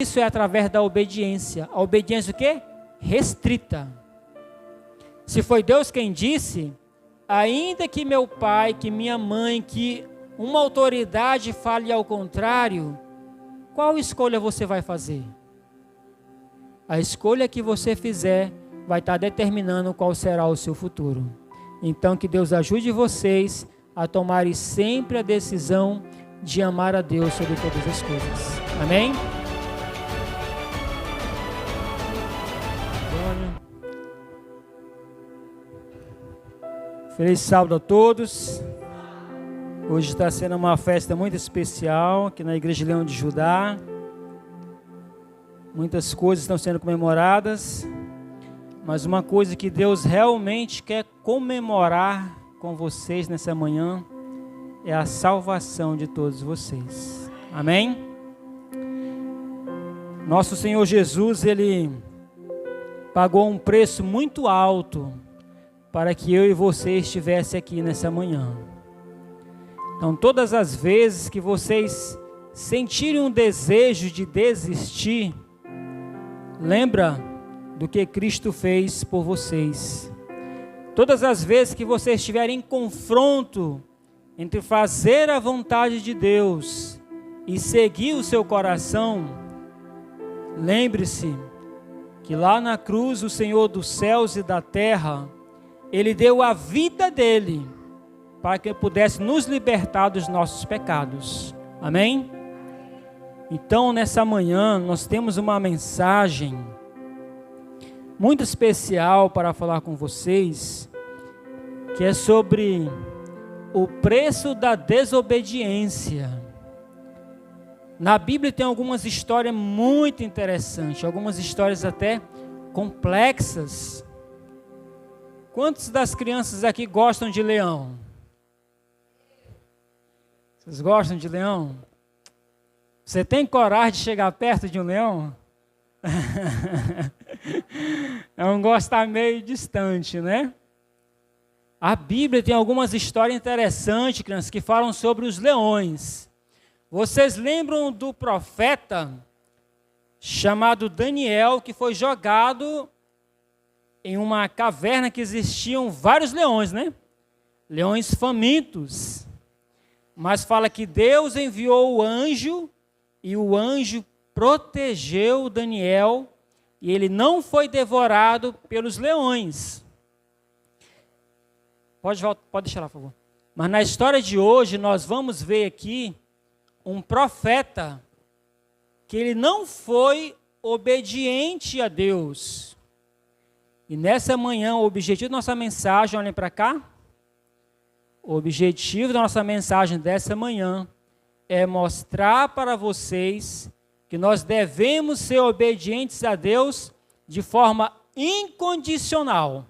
Isso é através da obediência. A obediência o quê? Restrita. Se foi Deus quem disse, ainda que meu pai, que minha mãe, que uma autoridade fale ao contrário, qual escolha você vai fazer? A escolha que você fizer vai estar determinando qual será o seu futuro. Então que Deus ajude vocês a tomarem sempre a decisão de amar a Deus sobre todas as coisas. Amém? Feliz sábado a todos. Hoje está sendo uma festa muito especial aqui na Igreja Leão de Judá. Muitas coisas estão sendo comemoradas, mas uma coisa que Deus realmente quer comemorar com vocês nessa manhã é a salvação de todos vocês. Amém? Nosso Senhor Jesus, Ele pagou um preço muito alto para que eu e você estivesse aqui nessa manhã. Então, todas as vezes que vocês sentirem um desejo de desistir, lembra do que Cristo fez por vocês. Todas as vezes que vocês estiverem em confronto entre fazer a vontade de Deus e seguir o seu coração, lembre-se que lá na cruz o Senhor dos céus e da terra, Ele deu a vida dele para que pudesse nos libertar dos nossos pecados. Amém? Então, nessa manhã, nós temos uma mensagem muito especial para falar com vocês, que é sobre o preço da desobediência. Na Bíblia tem algumas histórias muito interessantes, algumas histórias até complexas. Quantos das crianças aqui gostam de leão? Vocês gostam de leão? Você tem coragem de chegar perto de um leão? É um gostar meio distante, né? A Bíblia tem algumas histórias interessantes, crianças, que falam sobre os leões. Vocês lembram do profeta chamado Daniel, que foi jogado em uma caverna que existiam vários leões, né? Leões famintos. Mas fala que Deus enviou o anjo, e o anjo protegeu Daniel, e ele não foi devorado pelos leões. Pode deixar lá, por favor. Mas na história de hoje, nós vamos ver aqui um profeta que ele não foi obediente a Deus. E nessa manhã, o objetivo da nossa mensagem, olhem para cá. O objetivo da nossa mensagem dessa manhã é mostrar para vocês que nós devemos ser obedientes a Deus de forma incondicional.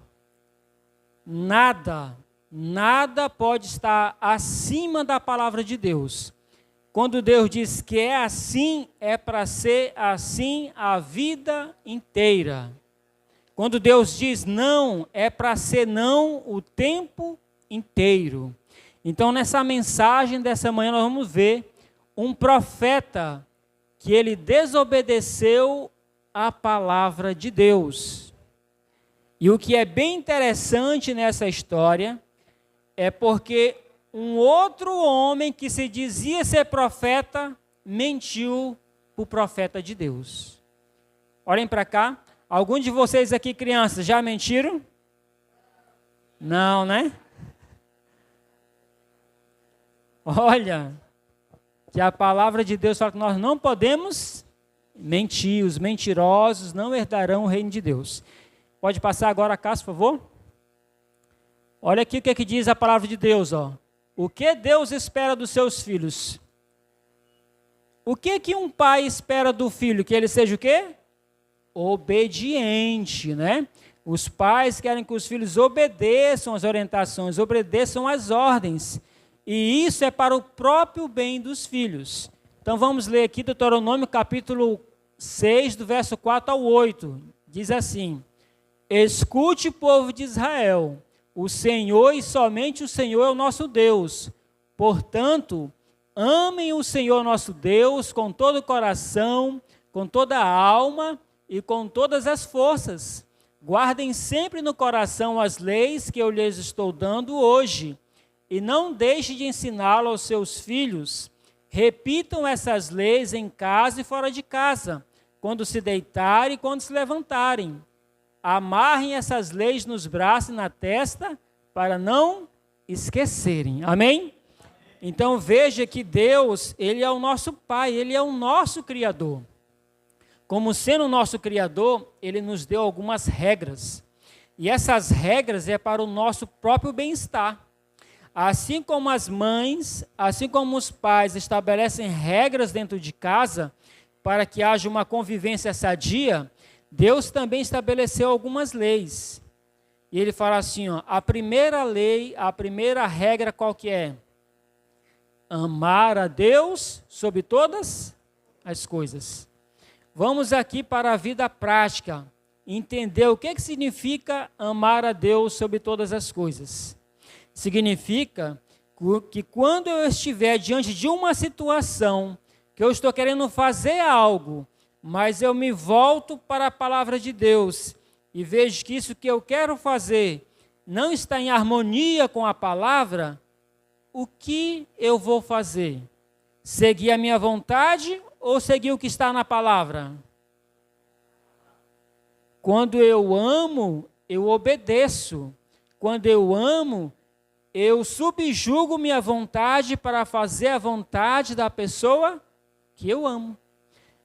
Nada pode estar acima da palavra de Deus. Quando Deus diz que é assim, é para ser assim a vida inteira. Quando Deus diz não, é para ser não o tempo inteiro. Então, nessa mensagem dessa manhã, nós vamos ver um profeta que ele desobedeceu a palavra de Deus. E o que é bem interessante nessa história é porque um outro homem que se dizia ser profeta mentiu para o profeta de Deus. Olhem para cá. Alguns de vocês aqui, crianças, já mentiram? Não, né? Olha, que a palavra de Deus fala que nós não podemos mentir. Os mentirosos não herdarão o reino de Deus. Pode passar agora a casa, por favor? Olha aqui o que diz a palavra de Deus, ó. O que Deus espera dos seus filhos? O que um pai espera do filho? Que ele seja o quê? Obediente, né? Os pais querem que os filhos obedeçam às orientações, obedeçam às ordens. E isso é para o próprio bem dos filhos. Então vamos ler aqui Deuteronômio capítulo 6, do verso 4 ao 8. Diz assim: escute, povo de Israel, o Senhor e somente o Senhor é o nosso Deus. Portanto, amem o Senhor nosso Deus com todo o coração, com toda a alma e com todas as forças. Guardem sempre no coração as leis que eu lhes estou dando hoje, e não deixe de ensiná-lo aos seus filhos. Repitam essas leis em casa e fora de casa, quando se deitarem e quando se levantarem. Amarrem essas leis nos braços e na testa, para não esquecerem. Amém? Então veja que Deus, Ele é o nosso Pai, Ele é o nosso Criador. Como sendo o nosso Criador, Ele nos deu algumas regras. E essas regras é para o nosso próprio bem-estar. Assim como as mães, assim como os pais estabelecem regras dentro de casa para que haja uma convivência sadia, Deus também estabeleceu algumas leis. E Ele fala assim, ó, a primeira lei, a primeira regra qual que é? Amar a Deus sobre todas as coisas. Vamos aqui para a vida prática, entender o que significa amar a Deus sobre todas as coisas. Significa que quando eu estiver diante de uma situação, que eu estou querendo fazer algo, mas eu me volto para a palavra de Deus e vejo que isso que eu quero fazer não está em harmonia com a palavra, o que eu vou fazer? Seguir a minha vontade ou seguir o que está na palavra? Quando eu amo, eu obedeço. Quando eu amo, eu subjugo minha vontade para fazer a vontade da pessoa que eu amo.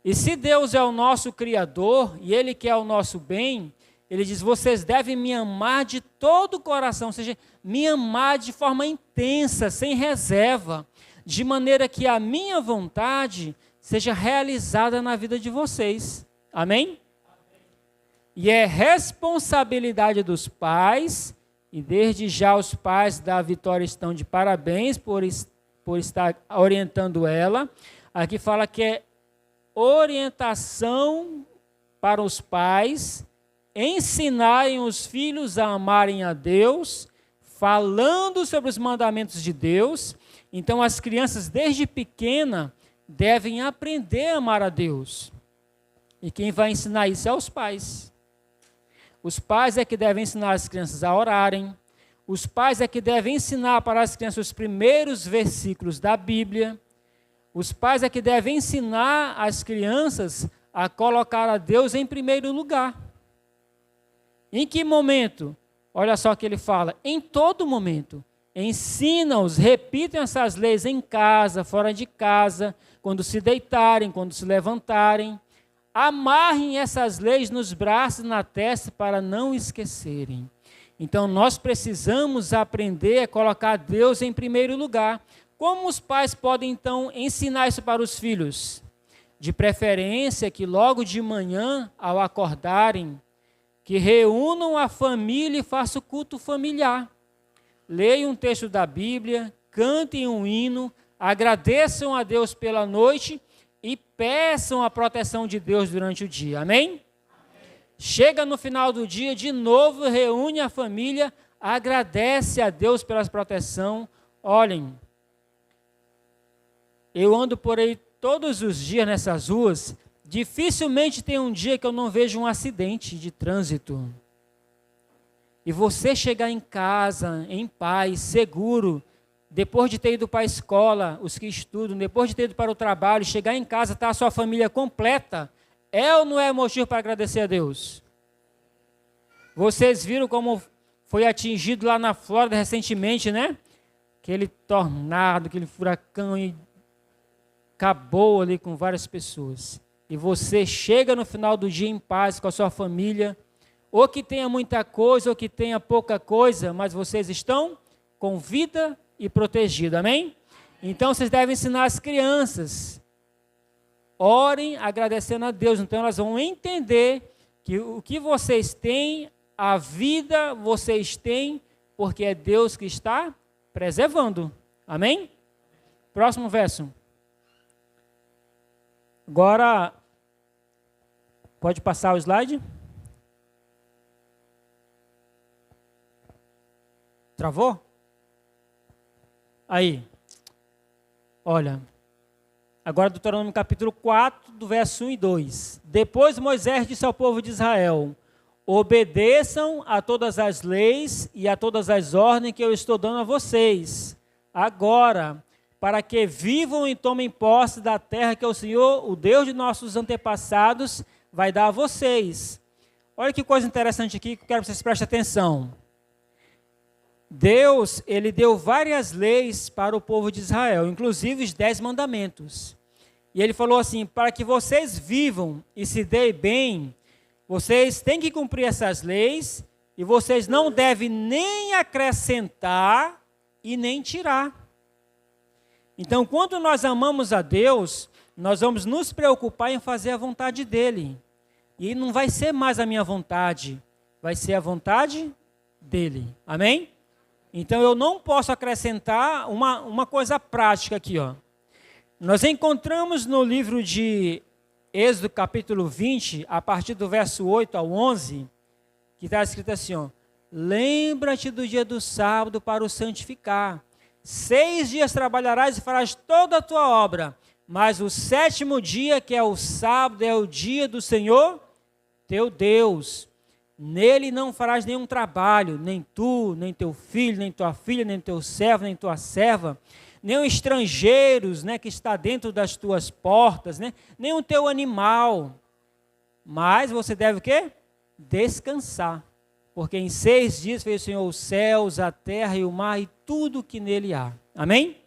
E se Deus é o nosso Criador e Ele quer o nosso bem, Ele diz, vocês devem me amar de todo o coração, ou seja, me amar de forma intensa, sem reserva, de maneira que a minha vontade seja realizada na vida de vocês. Amém? E é responsabilidade dos pais, e desde já os pais da Vitória estão de parabéns por estar orientando ela. Aqui fala que é orientação para os pais ensinarem os filhos a amarem a Deus, falando sobre os mandamentos de Deus. Então as crianças desde pequena devem aprender a amar a Deus. E quem vai ensinar isso é os pais. Os pais é que devem ensinar as crianças a orarem. Os pais é que devem ensinar para as crianças os primeiros versículos da Bíblia. Os pais é que devem ensinar as crianças a colocar a Deus em primeiro lugar. Em que momento? Olha só o que ele fala. Em todo momento. Ensina-os, repitam essas leis em casa, fora de casa, quando se deitarem, quando se levantarem. Amarrem essas leis nos braços e na testa para não esquecerem. Então, nós precisamos aprender a colocar Deus em primeiro lugar. Como os pais podem, então, ensinar isso para os filhos? De preferência que logo de manhã, ao acordarem, que reúnam a família e façam o culto familiar. Leiam um texto da Bíblia, cantem um hino, agradeçam a Deus pela noite e peçam a proteção de Deus durante o dia. Amém? Amém? Chega no final do dia, de novo, reúne a família, agradece a Deus pela proteção. Olhem, eu ando por aí todos os dias nessas ruas, dificilmente tem um dia que eu não vejo um acidente de trânsito. E você chegar em casa, em paz, seguro, depois de ter ido para a escola, os que estudam, depois de ter ido para o trabalho, chegar em casa, está a sua família completa, é ou não é motivo para agradecer a Deus? Vocês viram como foi atingido lá na Flórida recentemente, né? Aquele tornado, aquele furacão, e acabou ali com várias pessoas. E você chega no final do dia em paz com a sua família, ou que tenha muita coisa, ou que tenha pouca coisa, mas vocês estão com vida e protegidos, amém? Então vocês devem ensinar as crianças, orem agradecendo a Deus, então elas vão entender que o que vocês têm, a vida vocês têm, porque é Deus que está preservando, amém? Próximo verso. Agora, pode passar o slide? Travou? Aí, olha, Agora, Deuteronômio capítulo 4, do verso 1 e 2. Depois Moisés disse ao povo de Israel: obedeçam a todas as leis e a todas as ordens que eu estou dando a vocês, agora, para que vivam e tomem posse da terra que o Senhor, o Deus de nossos antepassados, vai dar a vocês. Olha que coisa interessante aqui que eu quero que vocês prestem atenção. Deus, ele deu várias leis para o povo de Israel, inclusive os 10 mandamentos. E ele falou assim: para que vocês vivam e se deem bem, vocês têm que cumprir essas leis e vocês não devem nem acrescentar e nem tirar. Então, quando nós amamos a Deus, nós vamos nos preocupar em fazer a vontade dEle. E não vai ser mais a minha vontade, vai ser a vontade dEle. Amém? Então, eu não posso acrescentar uma coisa prática aqui, ó. Nós encontramos no livro de Êxodo, capítulo 20, a partir do verso 8 ao 11, que está escrito assim, ó: lembra-te do dia do sábado para o santificar. 6 dias trabalharás e farás toda a tua obra, mas o 7º dia, que é o sábado, é o dia do Senhor, teu Deus. Nele não farás nenhum trabalho, nem tu, nem teu filho, nem tua filha, nem teu servo, nem tua serva, nem os estrangeiros, né, que está dentro das tuas portas, né, nem o teu animal. Mas você deve o quê? Descansar. Porque em 6 dias fez o Senhor os céus, a terra e o mar e tudo que nele há. Amém?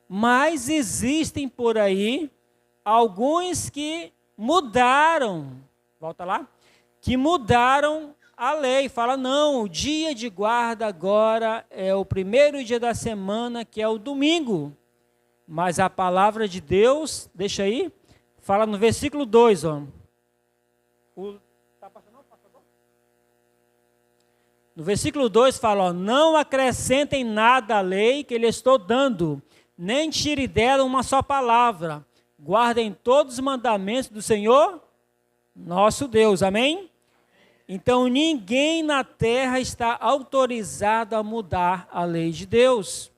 Mas existem por aí alguns que mudaram. Volta lá. Que mudaram a lei. Fala, não, o dia de guarda agora é o primeiro dia da semana, que é o domingo. Mas a palavra de Deus, deixa aí, fala no versículo 2, ó. No versículo 2 fala, ó, não acrescentem nada à lei que lhe estou dando, nem tire dela uma só palavra. Guardem todos os mandamentos do Senhor, nosso Deus. Amém? Então, ninguém na terra está autorizado a mudar a lei de Deus.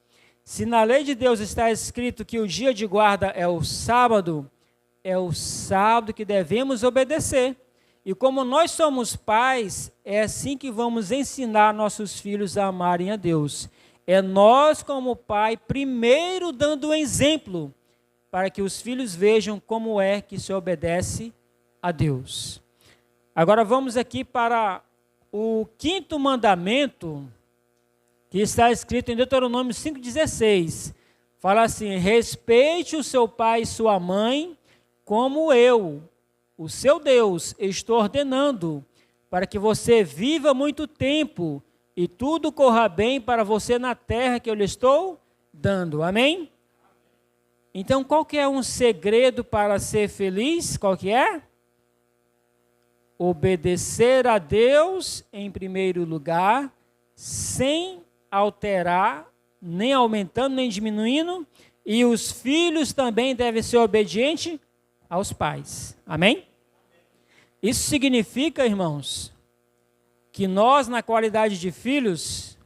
Se na lei de Deus está escrito que o dia de guarda é o sábado que devemos obedecer. E como nós somos pais, é assim que vamos ensinar nossos filhos a amarem a Deus. É nós, como pai, primeiro dando o exemplo, para que os filhos vejam como é que se obedece a Deus. Agora vamos aqui para o 5º mandamento, que está escrito em Deuteronômio 5,16. Fala assim: respeite o seu pai e sua mãe, como eu, o seu Deus, estou ordenando, para que você viva muito tempo e tudo corra bem para você na terra que eu lhe estou dando. Amém? Então, qual que é um segredo para ser feliz? Qual que é? Obedecer a Deus em primeiro lugar, sem alterar, nem aumentando, nem diminuindo, e os filhos também devem ser obedientes aos pais. Amém? Isso significa, irmãos, que nós, na qualidade de filhos,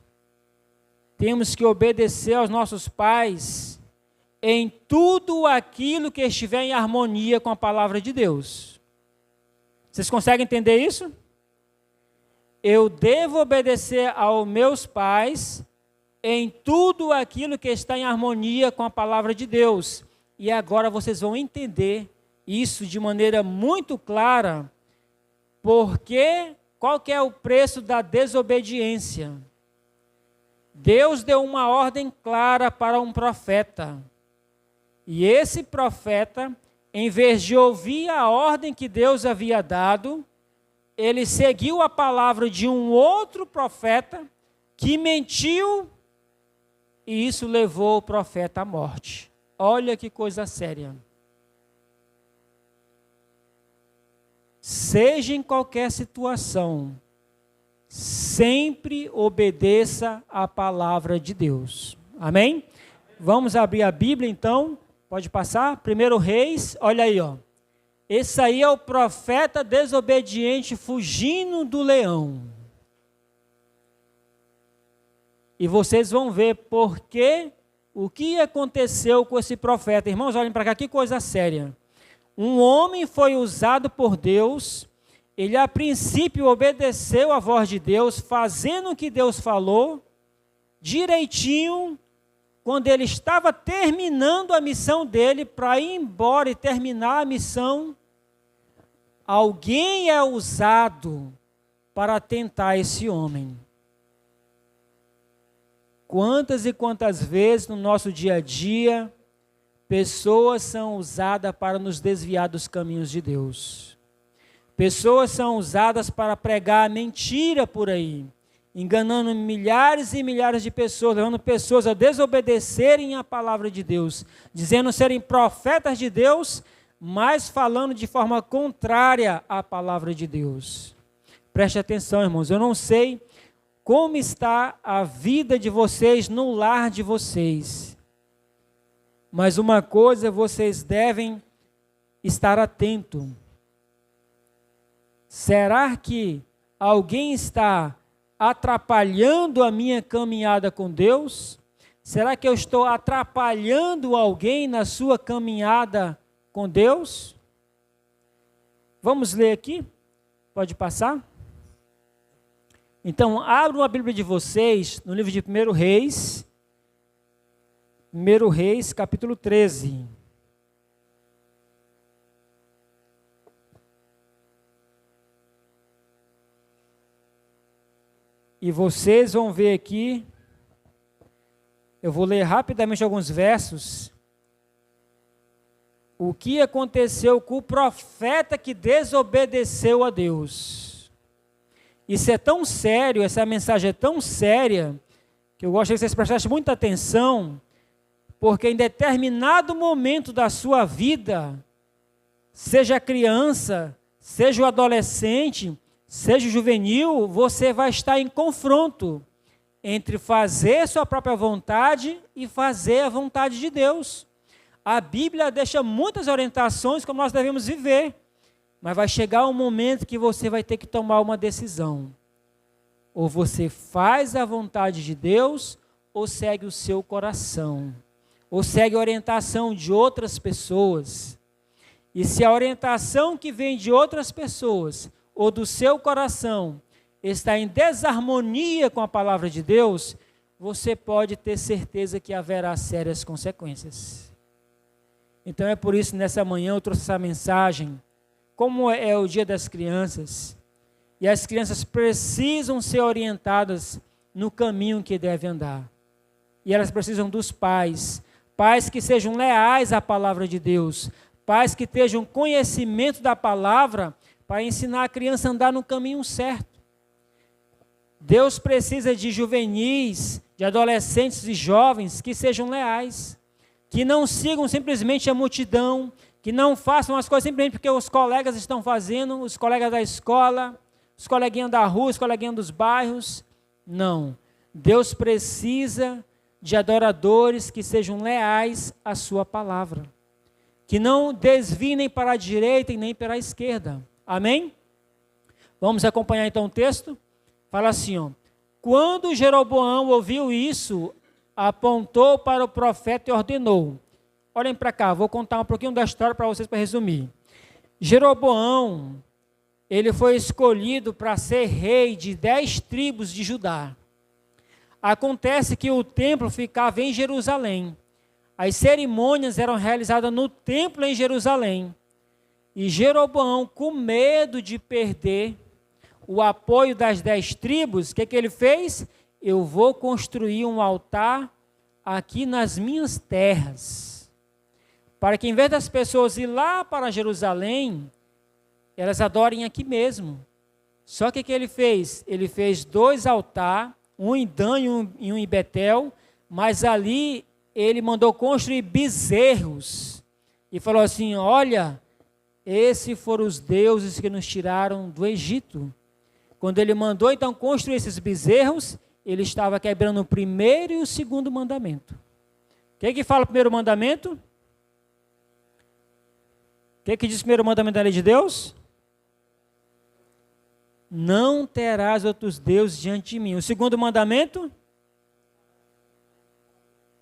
temos que obedecer aos nossos pais em tudo aquilo que estiver em harmonia com a palavra de Deus. Vocês conseguem entender isso? Eu devo obedecer aos meus pais em tudo aquilo que está em harmonia com a palavra de Deus. E agora vocês vão entender isso de maneira muito clara, porque qual que é o preço da desobediência? Deus deu uma ordem clara para um profeta. E esse profeta, em vez de ouvir a ordem que Deus havia dado, ele seguiu a palavra de um outro profeta que mentiu, e isso levou o profeta à morte. Olha que coisa séria. Seja em qualquer situação, sempre obedeça a palavra de Deus. Amém? Vamos abrir a Bíblia então. Pode passar? 1 Reis, olha aí, ó. Esse aí é o profeta desobediente fugindo do leão. E vocês vão ver por que O que aconteceu com esse profeta? Irmãos, olhem para cá, que coisa séria. Um homem foi usado por Deus, ele a princípio obedeceu à voz de Deus, fazendo o que Deus falou, direitinho, quando ele estava terminando a missão dele, para ir embora e terminar a missão, alguém é usado para tentar esse homem. Quantas e quantas vezes no nosso dia a dia, pessoas são usadas para nos desviar dos caminhos de Deus. Pessoas são usadas para pregar a mentira por aí, enganando milhares e milhares de pessoas, levando pessoas a desobedecerem a palavra de Deus, dizendo serem profetas de Deus, mas falando de forma contrária à palavra de Deus. Preste atenção, irmãos, eu não sei como está a vida de vocês no lar de vocês, mas uma coisa vocês devem estar atento. Será que alguém está atrapalhando a minha caminhada com Deus? Será que eu estou atrapalhando alguém na sua caminhada com Deus? Vamos ler aqui? Pode passar? Então, abram a Bíblia de vocês no livro de 1 Reis, capítulo 13. E vocês vão ver aqui, eu vou ler rapidamente alguns versos, o que aconteceu com o profeta que desobedeceu a Deus. Isso é tão sério, essa mensagem é tão séria, que eu gostaria que vocês prestassem muita atenção, porque em determinado momento da sua vida, seja criança, seja o adolescente, seja o juvenil, você vai estar em confronto entre fazer sua própria vontade e fazer a vontade de Deus. A Bíblia deixa muitas orientações como nós devemos viver, mas vai chegar um momento que você vai ter que tomar uma decisão. Ou você faz a vontade de Deus, ou segue o seu coração, ou segue a orientação de outras pessoas. E se a orientação que vem de outras pessoas, ou do seu coração, está em desarmonia com a palavra de Deus, você pode ter certeza que haverá sérias consequências. Então é por isso, nessa manhã, eu trouxe essa mensagem. Como é o dia das crianças, e as crianças precisam ser orientadas no caminho que devem andar. E elas precisam dos pais, pais que sejam leais à palavra de Deus, pais que tenham conhecimento da palavra para ensinar a criança a andar no caminho certo. Deus precisa de juvenis, de adolescentes e jovens que sejam leais, que não sigam simplesmente a multidão, que não façam as coisas simplesmente porque os colegas estão fazendo, os colegas da escola, os coleguinhas da rua, os coleguinhas dos bairros. Não. Deus precisa de adoradores que sejam leais à sua palavra, que não desviem nem para a direita e nem para a esquerda. Amém? Vamos acompanhar então o texto? Fala assim, ó. Quando Jeroboão ouviu isso, apontou para o profeta e ordenou. Olhem para cá, vou contar um pouquinho da história para vocês, para resumir. Jeroboão, ele foi escolhido para ser rei de 10 tribos de Judá. Acontece que o templo ficava em Jerusalém. As cerimônias eram realizadas no templo em Jerusalém. E Jeroboão, com medo de perder o apoio das 10 tribos, o que ele fez? Eu vou construir um altar aqui nas minhas terras, para que em vez das pessoas ir lá para Jerusalém, elas adorem aqui mesmo. Só que o que ele fez? Ele fez 2 altares, um em Dan e um em Betel, mas ali ele mandou construir bezerros. E falou assim, olha, esses foram os deuses que nos tiraram do Egito. Quando ele mandou então construir esses bezerros, ele estava quebrando o primeiro e o segundo mandamento. O que fala o primeiro mandamento? O que diz o primeiro mandamento da lei de Deus? Não terás outros deuses diante de mim. O segundo mandamento?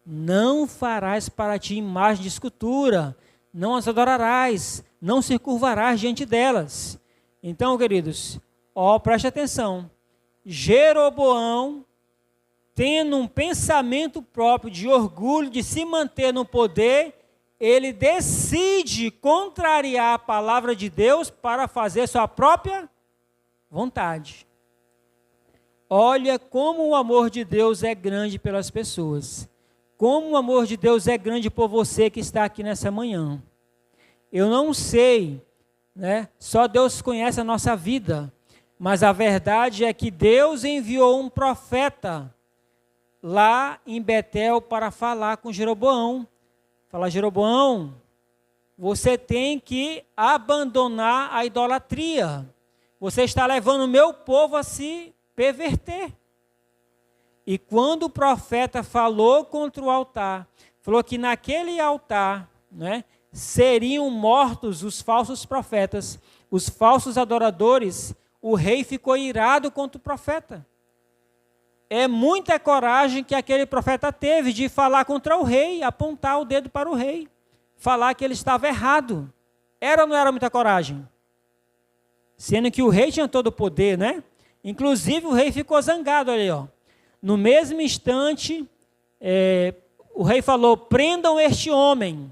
não farás para ti imagem de escultura, não as adorarás, não se curvarás diante delas. Então, queridos, preste atenção. Jeroboão, tendo um pensamento próprio de orgulho, de se manter no poder, ele decide contrariar a palavra de Deus para fazer sua própria vontade. Olha como o amor de Deus é grande pelas pessoas. Como o amor de Deus é grande por você que está aqui nessa manhã. Eu não sei, né? Só Deus conhece a nossa vida. Mas a verdade é que Deus enviou um profeta lá em Betel para falar com Jeroboão. Falar: Jeroboão, você tem que abandonar a idolatria. Você está levando o meu povo a se perverter. E quando o profeta falou contra o altar, falou que naquele altar, né, seriam mortos os falsos profetas, os falsos adoradores, o rei ficou irado contra o profeta. É muita coragem que aquele profeta teve de falar contra o rei, apontar o dedo para o rei, falar que ele estava errado. Era ou não era muita coragem? Sendo que o rei tinha todo o poder, né? Inclusive o rei ficou zangado ali, ó. No mesmo instante, o rei falou: prendam este homem.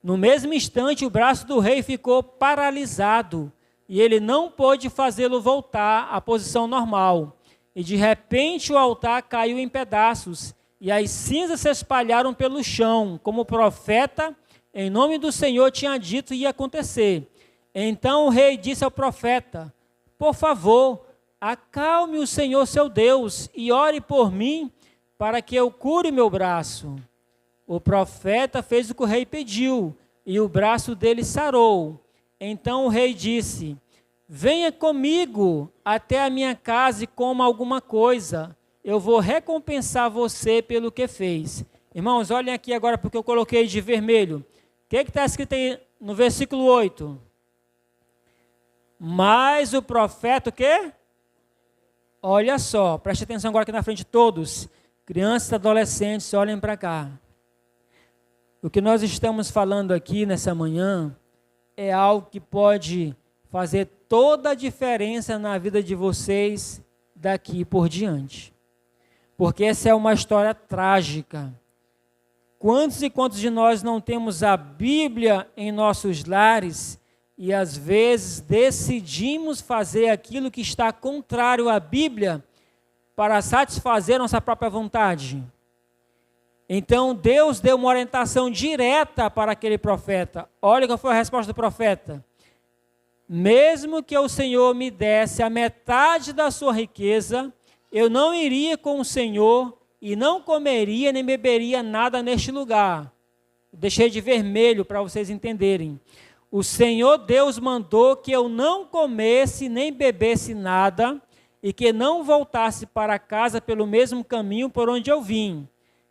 No mesmo instante, o braço do rei ficou paralisado e ele não pôde fazê-lo voltar à posição normal. E de repente o altar caiu em pedaços e as cinzas se espalharam pelo chão, como o profeta, em nome do Senhor, tinha dito ia acontecer. Então o rei disse ao profeta: por favor, acalme o Senhor seu Deus e ore por mim para que eu cure meu braço. O profeta fez o que o rei pediu e o braço dele sarou. Então o rei disse: venha comigo até a minha casa e coma alguma coisa. Eu vou recompensar você pelo que fez. Irmãos, olhem aqui agora porque eu coloquei de vermelho. O que está escrito aí no versículo 8? Mas o profeta o quê? Olha só, preste atenção agora aqui na frente de todos. Crianças, adolescentes, olhem para cá. O que nós estamos falando aqui nessa manhã é algo que pode fazer toda a diferença na vida de vocês daqui por diante. Porque essa é uma história trágica. Quantos e quantos de nós não temos a Bíblia em nossos lares e às vezes decidimos fazer aquilo que está contrário à Bíblia para satisfazer nossa própria vontade? Então Deus deu uma orientação direta para aquele profeta. Olha qual foi a resposta do profeta: mesmo que o Senhor me desse a metade da sua riqueza, eu não iria com o Senhor e não comeria nem beberia nada neste lugar. Deixei de vermelho para vocês entenderem. O Senhor Deus mandou que eu não comesse nem bebesse nada e que não voltasse para casa pelo mesmo caminho por onde eu vim.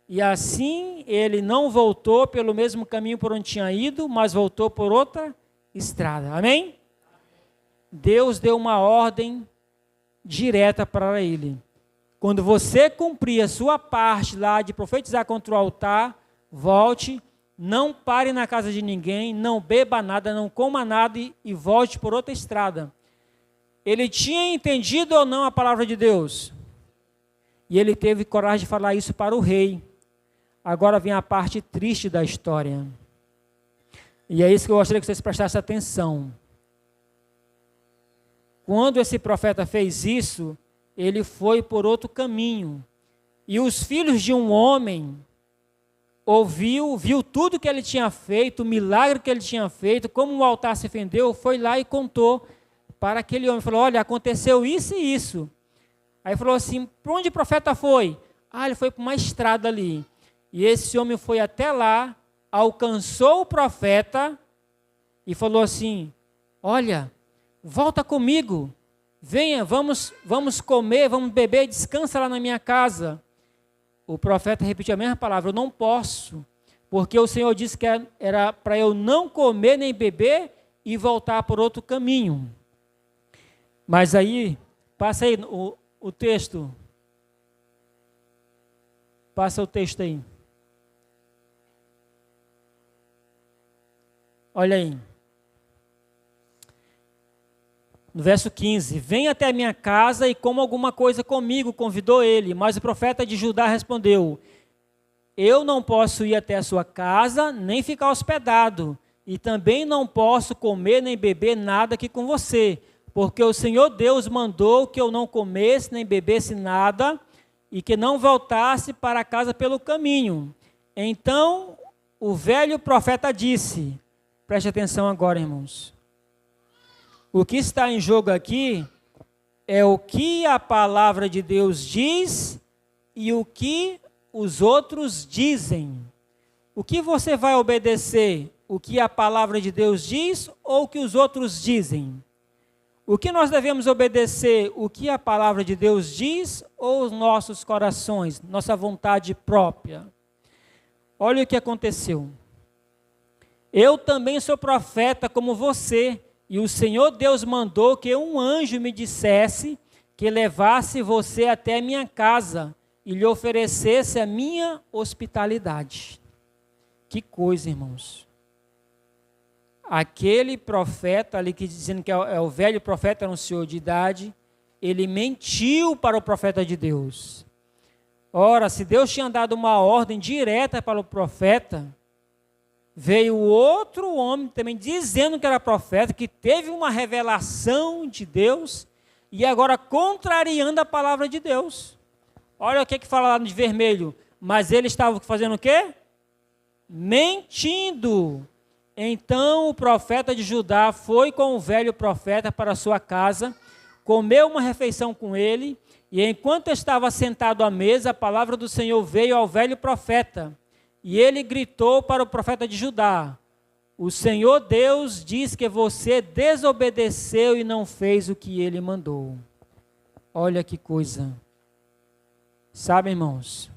E assim ele não voltou pelo mesmo caminho por onde tinha ido, mas voltou por outra estrada. Amém? Deus deu uma ordem direta para ele. Quando você cumprir a sua parte lá de profetizar contra o altar, volte, não pare na casa de ninguém, não beba nada, não coma nada e volte por outra estrada. Ele tinha entendido ou não a palavra de Deus? E ele teve coragem de falar isso para o rei. Agora vem a parte triste da história. E é isso que eu gostaria que vocês prestassem atenção. Quando esse profeta fez isso, ele foi por outro caminho. E os filhos de um homem viu tudo que ele tinha feito, o milagre que ele tinha feito, como o altar se fendeu, foi lá e contou para aquele homem. Falou: olha, aconteceu isso e isso. Aí falou assim: para onde o profeta foi? Ele foi para uma estrada ali. E esse homem foi até lá, alcançou o profeta e falou assim: olha, volta comigo, venha, vamos comer, vamos beber, descansa lá na minha casa. O profeta repetiu a mesma palavra: eu não posso, porque o Senhor disse que era para eu não comer nem beber e voltar por outro caminho. Mas aí, passa aí o texto. Passa o texto aí. Olha aí. No verso 15, venha até a minha casa e coma alguma coisa comigo, convidou ele. Mas o profeta de Judá respondeu, eu não posso ir até a sua casa, nem ficar hospedado, e também não posso comer nem beber nada aqui com você, porque o Senhor Deus mandou que eu não comesse nem bebesse nada, e que não voltasse para casa pelo caminho. Então o velho profeta disse, preste atenção agora, irmãos, o que está em jogo aqui é o que a palavra de Deus diz e o que os outros dizem. O que você vai obedecer? O que a palavra de Deus diz ou o que os outros dizem? O que nós devemos obedecer? O que a palavra de Deus diz ou os nossos corações, nossa vontade própria? Olha o que aconteceu. Eu também sou profeta como você, e o Senhor Deus mandou que um anjo me dissesse que levasse você até a minha casa e lhe oferecesse a minha hospitalidade. Que coisa, irmãos. Aquele profeta ali, que dizendo que é o velho profeta, era um senhor de idade, ele mentiu para o profeta de Deus. Ora, se Deus tinha dado uma ordem direta para o profeta, veio outro homem também dizendo que era profeta, que teve uma revelação de Deus, e agora contrariando a palavra de Deus. Olha o que fala lá de vermelho. Mas ele estava fazendo o quê? Mentindo. Então o profeta de Judá foi com o velho profeta para a sua casa, comeu uma refeição com ele, e enquanto estava sentado à mesa, a palavra do Senhor veio ao velho profeta. E ele gritou para o profeta de Judá, o Senhor Deus diz que você desobedeceu e não fez o que ele mandou. Olha que coisa. Sabe, irmãos,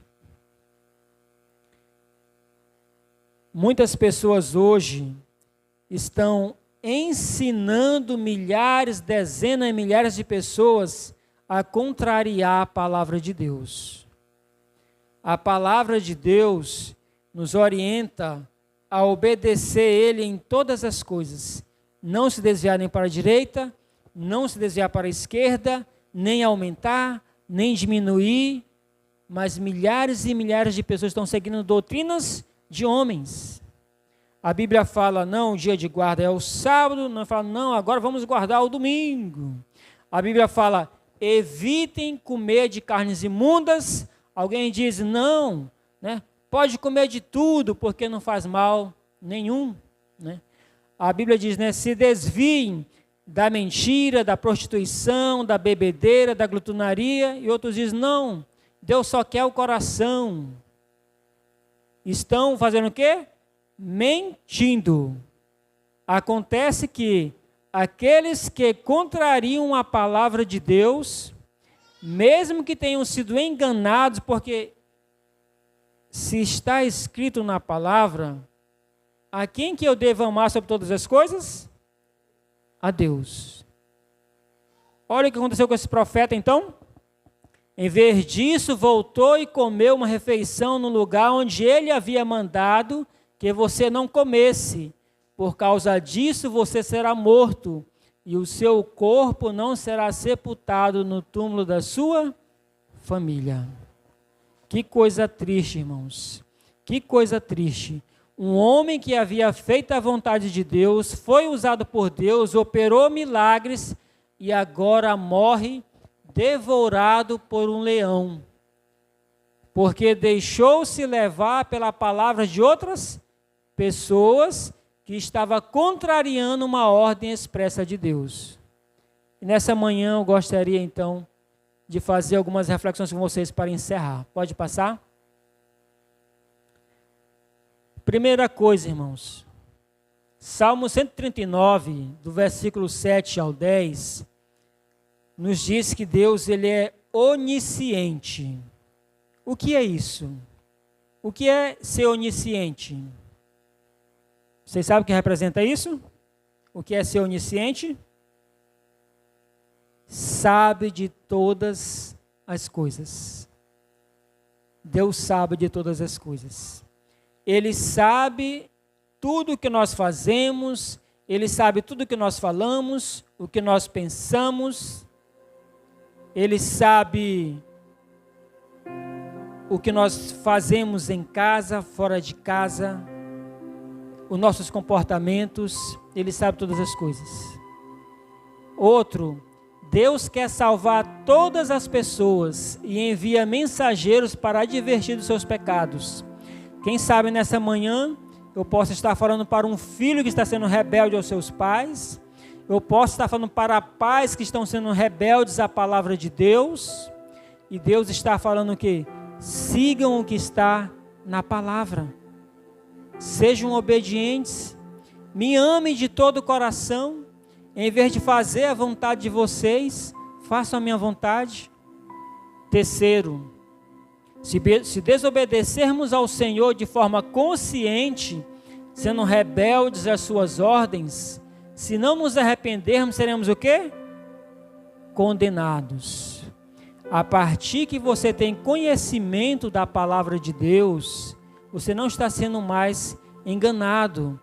muitas pessoas hoje estão ensinando milhares, dezenas e milhares de pessoas a contrariar a palavra de Deus. A palavra de Deus nos orienta a obedecer Ele em todas as coisas. Não se desviar nem para a direita, não se desviar para a esquerda, nem aumentar, nem diminuir, mas milhares e milhares de pessoas estão seguindo doutrinas de homens. A Bíblia fala, não, o dia de guarda é o sábado, não fala, não, agora vamos guardar o domingo. A Bíblia fala, evitem comer de carnes imundas. Alguém diz, não, né? Pode comer de tudo, porque não faz mal nenhum. Né? A Bíblia diz, né, se desviem da mentira, da prostituição, da bebedeira, da glutonaria, e outros dizem, não, Deus só quer o coração. Estão fazendo o quê? Mentindo. Acontece que aqueles que contrariam a palavra de Deus, mesmo que tenham sido enganados, porque se está escrito na palavra, a quem que eu devo amar sobre todas as coisas? A Deus. Olha o que aconteceu com esse profeta então. Em vez disso, voltou e comeu uma refeição no lugar onde ele havia mandado que você não comesse. Por causa disso, você será morto, e o seu corpo não será sepultado no túmulo da sua família. Que coisa triste, irmãos. Que coisa triste. Um homem que havia feito a vontade de Deus, foi usado por Deus, operou milagres e agora morre devorado por um leão. Porque deixou-se levar pela palavra de outras pessoas que estava contrariando uma ordem expressa de Deus. E nessa manhã eu gostaria então de fazer algumas reflexões com vocês para encerrar. Pode passar? Primeira coisa, irmãos. Salmo 139, do versículo 7 ao 10, nos diz que Deus ele é onisciente. O que é isso? O que é ser onisciente? Vocês sabem o que representa isso? O que é ser onisciente? Sabe de todas as coisas. Deus sabe de todas as coisas. Ele sabe tudo o que nós fazemos, Ele sabe tudo o que nós falamos, o que nós pensamos, Ele sabe o que nós fazemos em casa, fora de casa, os nossos comportamentos, Ele sabe todas as coisas. Outro, Deus quer salvar todas as pessoas e envia mensageiros para advertir dos seus pecados. Quem sabe nessa manhã eu posso estar falando para um filho que está sendo rebelde aos seus pais, eu posso estar falando para pais que estão sendo rebeldes à palavra de Deus, e Deus está falando o quê? Sigam o que está na palavra, sejam obedientes, me amem de todo o coração. Em vez de fazer a vontade de vocês, façam a minha vontade. Terceiro, se desobedecermos ao Senhor de forma consciente, sendo rebeldes às suas ordens, se não nos arrependermos, seremos o quê? Condenados. A partir que você tem conhecimento da palavra de Deus, você não está sendo mais enganado.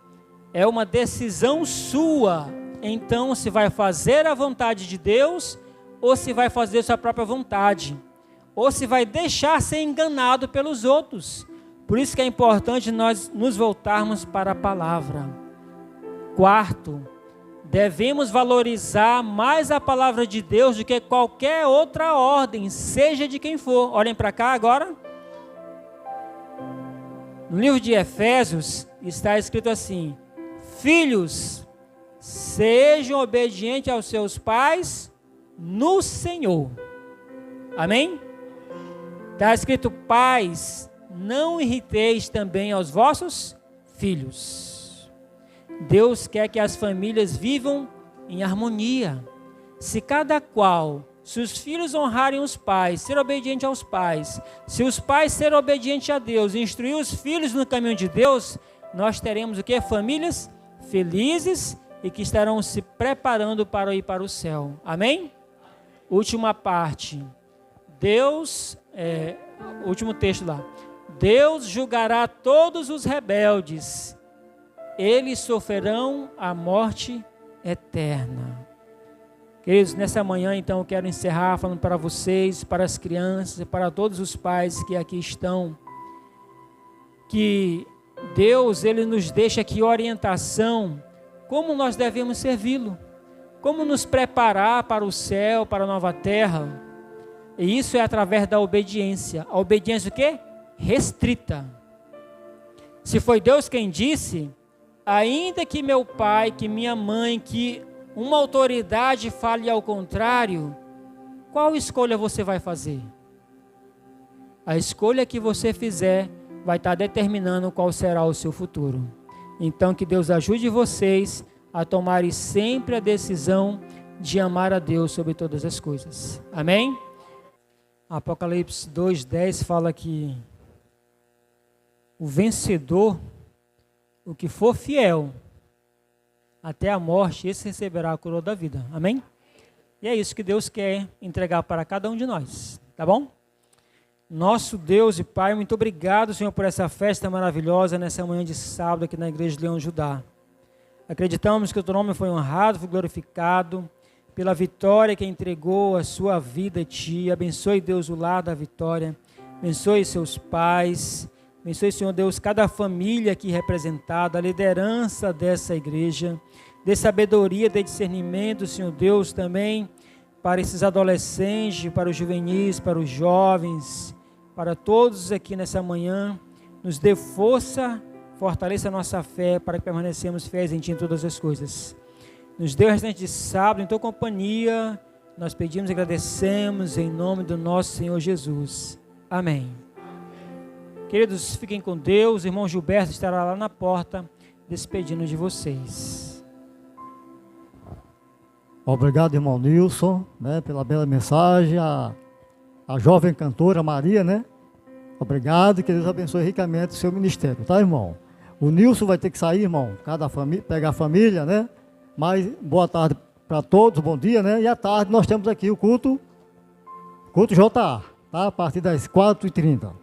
É uma decisão sua. Então, se vai fazer a vontade de Deus, ou se vai fazer sua própria vontade, ou se vai deixar ser enganado pelos outros. Por isso que é importante nós nos voltarmos para a palavra. Quarto, devemos valorizar mais a palavra de Deus do que qualquer outra ordem, seja de quem for. Olhem para cá agora. No livro de Efésios está escrito assim: filhos, sejam obedientes aos seus pais no Senhor. Amém? Está escrito: pais, não irriteis também aos vossos filhos. Deus quer que as famílias vivam em harmonia. Se cada qual, se os filhos honrarem os pais, ser obediente aos pais, se os pais serem obedientes a Deus, instruir os filhos no caminho de Deus, nós teremos o quê? Famílias felizes e que estarão se preparando para ir para o céu. Amém? Última parte. Último texto lá. Deus julgará todos os rebeldes. Eles sofrerão a morte eterna. Queridos, nessa manhã então eu quero encerrar falando para vocês, para as crianças e para todos os pais que aqui estão, que Deus, Ele nos deixa aqui orientação, como nós devemos servi-lo, como nos preparar para o céu, para a nova terra. E isso é através da obediência. A obediência o quê? Restrita. Se foi Deus quem disse, ainda que meu pai, que minha mãe, que uma autoridade fale ao contrário, qual escolha você vai fazer? A escolha que você fizer vai estar determinando qual será o seu futuro. Então que Deus ajude vocês a tomarem sempre a decisão de amar a Deus sobre todas as coisas. Amém? Apocalipse 2:10 fala que o vencedor, o que for fiel até a morte, esse receberá a coroa da vida. Amém? E é isso que Deus quer entregar para cada um de nós. Tá bom? Nosso Deus e Pai, muito obrigado, Senhor, por essa festa maravilhosa nessa manhã de sábado aqui na Igreja de Leão, Judá. Acreditamos que o teu nome foi honrado, foi glorificado pela vitória que entregou a sua vida a ti. Abençoe, Deus, o lar da vitória. Abençoe seus pais. Abençoe, Senhor Deus, cada família aqui representada, a liderança dessa igreja. Dê sabedoria, dê discernimento, Senhor Deus, também para esses adolescentes, para os juvenis, para os jovens, para todos aqui nessa manhã. Nos dê força, fortaleça a nossa fé para que permanecemos fiéis em ti em todas as coisas. Nos dê o restante de sábado em tua companhia. Nós pedimos e agradecemos em nome do nosso Senhor Jesus. Amém. Queridos, fiquem com Deus. O irmão Gilberto estará lá na porta, despedindo de vocês. Obrigado, irmão Nilson, pela bela mensagem. A jovem cantora Maria, Obrigado, que Deus abençoe ricamente o seu ministério, tá, irmão? O Nilson vai ter que sair, irmão, pegar a família, Mas boa tarde para todos, bom dia, E à tarde nós temos aqui o culto JA, tá? A partir das 4h30.